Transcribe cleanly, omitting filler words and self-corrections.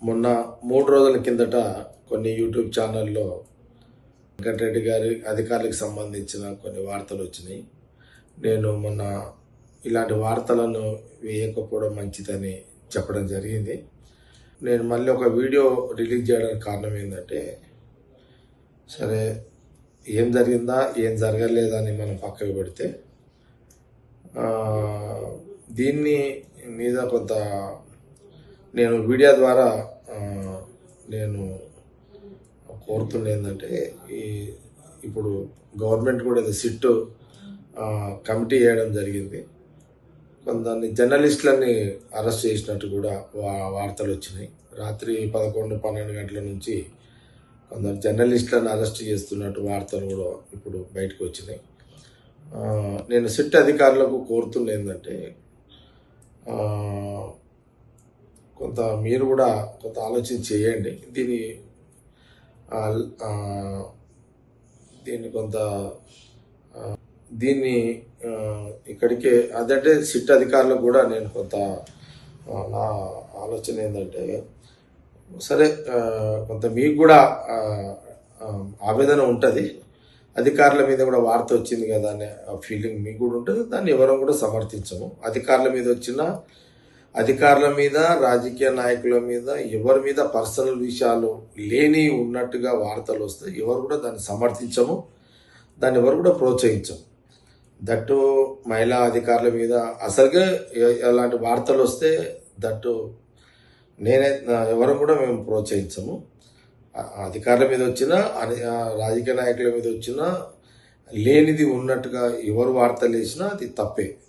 మొన్న 3 రోజుల కిందట కొన్ని యూట్యూబ్ ఛానల్లో వెంకటరెడ్డి గారి అధికారులకు సంబంధించిన కొన్ని వార్తలు వచ్చినాయి. నేను మొన్న ఇలాంటి వార్తలను వేయకపోవడం మంచిదని చెప్పడం జరిగింది. నేను మళ్ళీ ఒక వీడియో రిలీజ్ చేయడానికి కారణం ఏంటంటే, సరే ఏం జరిగిందా ఏం జరగలేదని మనం పక్కకు పెడితే, దీన్ని మీద కొంత నేను వీడియో ద్వారా నేను కోరుతున్న ఏంటంటే, ఇప్పుడు గవర్నమెంట్ కూడా సిట్ కమిటీ వేయడం జరిగింది. కొంతమంది జర్నలిస్టులని అరెస్ట్ చేసినట్టు కూడా వార్తలు వచ్చినాయి. రాత్రి 11-12 గంటల నుంచి కొందరు జర్నలిస్టులను అరెస్ట్ చేస్తున్నట్టు వార్తలు కూడా ఇప్పుడు బయటకు వచ్చినాయి. నేను సిట్ అధికారులకు కోరుతున్న ఏంటంటే, కొంత మీరు కూడా కొంత ఆలోచన చేయండి. దీన్ని ఇక్కడికే అదంటే సిట్ అధికారులకు కూడా నేను కొంత నా ఆలోచన ఏంటంటే, సరే కొంత మీకు కూడా ఆవేదన ఉంటుంది, అధికారుల మీద కూడా వార్త వచ్చింది కదా అనే ఫీలింగ్ మీకు కూడా ఉంటుంది. దాన్ని ఎవరం కూడా సమర్థించము. అధికారుల మీద రాజకీయ నాయకుల మీద ఎవరి మీద పర్సనల్ విషయాలు లేని ఉన్నట్టుగా వార్తలు వస్తే ఎవరు కూడా దాన్ని సమర్థించము, దాన్ని ఎవరు కూడా ప్రోత్సహించము. దట్టు మహిళా అధికారుల మీద అసలుగా అలాంటి వార్తలు వస్తే దట్టు ఎవరు కూడా మేము ప్రోత్సహించము. అధికారుల మీద వచ్చినా రాజకీయ నాయకుల మీద వచ్చినా లేనిది ఉన్నట్టుగా ఎవరు వార్తలు వేసినా అది తప్పే.